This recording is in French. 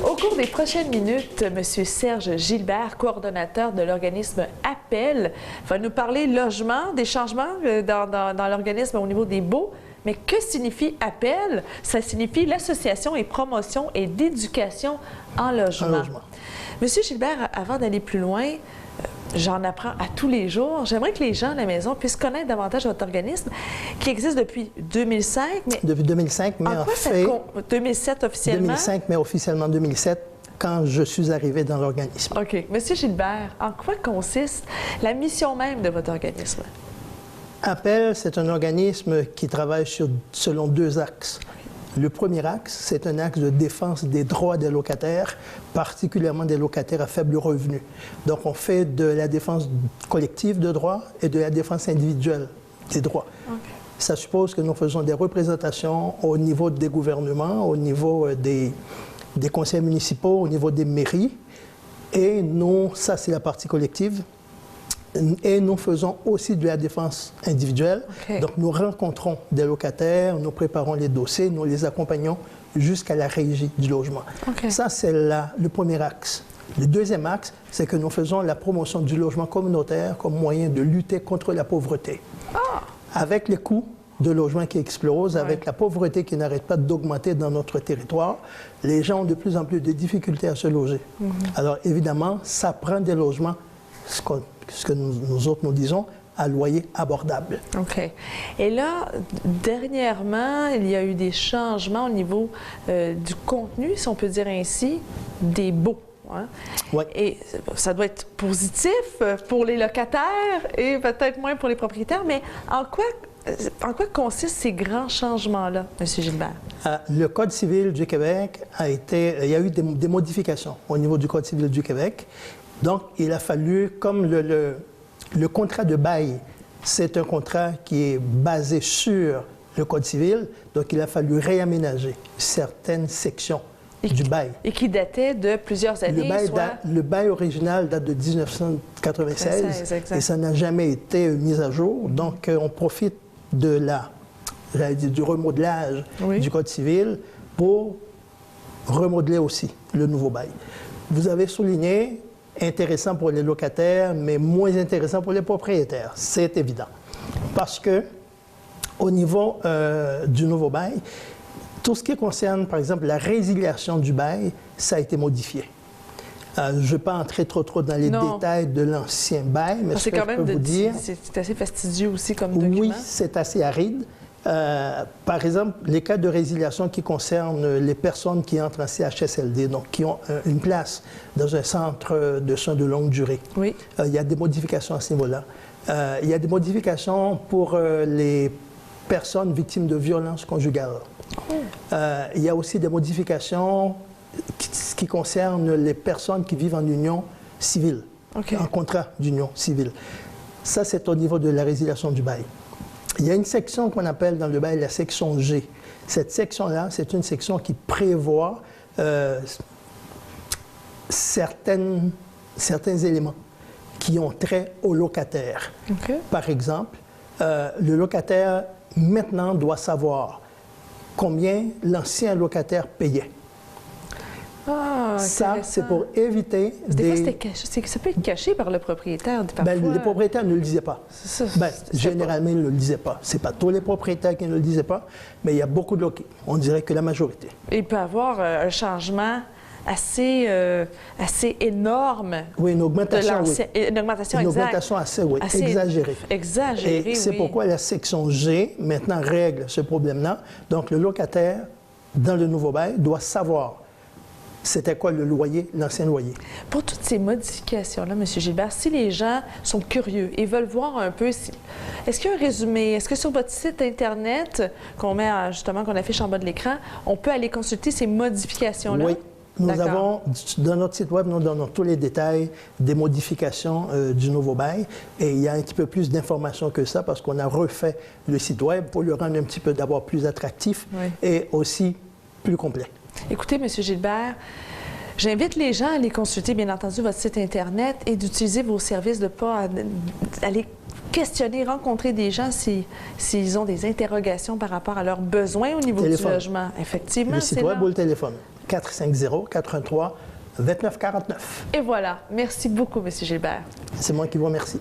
Au cours des prochaines minutes, M. Serge Gilbert, coordonnateur de l'organisme Appel, va nous parler logement, des changements dans l'organisme au niveau des baux. Mais que signifie Appel? Ça signifie l'Association et promotion et d'éducation en logement. Monsieur Gilbert, avant d'aller plus loin, j'en apprends à tous les jours. J'aimerais que les gens à la maison puissent connaître davantage votre organisme qui existe depuis 2005. Mais depuis 2005, mais en fait... 2007 officiellement? 2005, mais officiellement 2007, quand je suis arrivé dans l'organisme. OK. Monsieur Gilbert, en quoi consiste la mission même de votre organisme? Appel, c'est un organisme qui travaille selon deux axes. Le premier axe, c'est un axe de défense des droits des locataires, particulièrement des locataires à faible revenu. Donc, on fait de la défense collective de droits et de la défense individuelle des droits. Okay. Ça suppose que nous faisons des représentations au niveau des gouvernements, au niveau des conseils municipaux, au niveau des mairies. Et nous, ça, c'est la partie collective. Et nous faisons aussi de la défense individuelle. Okay. Donc, nous rencontrons des locataires, nous préparons les dossiers, nous les accompagnons jusqu'à la régie du logement. Okay. Ça, c'est le premier axe. Le deuxième axe, c'est que nous faisons la promotion du logement communautaire comme moyen de lutter contre la pauvreté. Ah. Avec les coûts de logement qui explosent, avec la pauvreté qui n'arrête pas d'augmenter dans notre territoire, les gens ont de plus en plus de difficultés à se loger. Alors, évidemment, ça prend des logements, ce que nous autres nous disons, à loyer abordable. OK. Et là, dernièrement, il y a eu des changements au niveau du contenu, si on peut dire ainsi, des baux. Hein? Oui. Et ça doit être positif pour les locataires et peut-être moins pour les propriétaires, mais en quoi consistent ces grands changements-là, M. Gilbert? Le Code civil du Québec il y a eu des modifications au niveau du Code civil du Québec. Donc, il a fallu, comme le contrat de bail, c'est un contrat qui est basé sur le Code civil, donc il a fallu réaménager certaines sections du bail. Et qui datait de plusieurs années, le bail original date de 1996 et ça n'a jamais été mis à jour. Donc, on profite du remodelage du Code civil pour remodeler aussi le nouveau bail. Vous avez souligné intéressant pour les locataires, mais moins intéressant pour les propriétaires. C'est évident. Parce que, au niveau du nouveau bail, tout ce qui concerne, par exemple, la résiliation du bail, ça a été modifié. Je ne vais pas entrer trop dans les détails de l'ancien bail, mais ce que je peux vous dire... C'est assez fastidieux aussi comme document. Oui, c'est assez aride. Par exemple, les cas de résiliation qui concernent les personnes qui entrent en CHSLD, donc qui ont une place dans un centre de soins de longue durée. Oui. Il y a des modifications à ce niveau-là. Il y a des modifications pour les personnes victimes de violences conjugales. Il y a aussi des modifications qui concernent les personnes qui vivent en union civile, en contrat d'union civile. Ça, c'est au niveau de la résiliation du bail. Il y a une section qu'on appelle dans le bail la section G. Cette section-là, c'est une section qui prévoit certains éléments qui ont trait au locataire. Par exemple, le locataire, maintenant, doit savoir combien l'ancien locataire payait. Ça, c'est pour éviter des fois, ça peut être caché par le propriétaire. Les propriétaires ne le disaient pas. Généralement, ils ne le disaient pas. Ce n'est pas tous les propriétaires qui ne le disaient pas, mais il y a beaucoup de locataires. On dirait que la majorité. Il peut y avoir un changement assez énorme. Oui, une augmentation, une augmentation assez exagérée. Exagérée, et c'est pourquoi la section G, maintenant, règle ce problème-là. Donc, le locataire, dans le nouveau bail, doit savoir c'était quoi le loyer, l'ancien loyer. Pour toutes ces modifications-là, M. Gilbert, si les gens sont curieux et veulent voir un peu, est-ce qu'il y a un résumé? Est-ce que sur votre site Internet, qu'on affiche en bas de l'écran, on peut aller consulter ces modifications-là? Oui. Nous avons, dans notre site web, nous donnons tous les détails des modifications du nouveau bail. Et il y a un petit peu plus d'informations que ça parce qu'on a refait le site web pour le rendre un petit peu d'abord plus attractif et aussi plus complet. Écoutez, M. Gilbert, j'invite les gens à aller consulter, bien entendu, votre site Internet et d'utiliser vos services, de ne pas aller questionner, rencontrer des gens s'ils ont des interrogations par rapport à leurs besoins au niveau Téléphone. du logement. Effectivement, Le c'est site là. web ou le téléphone. 450-413-2949. Et voilà. Merci beaucoup, M. Gilbert. C'est moi qui vous remercie.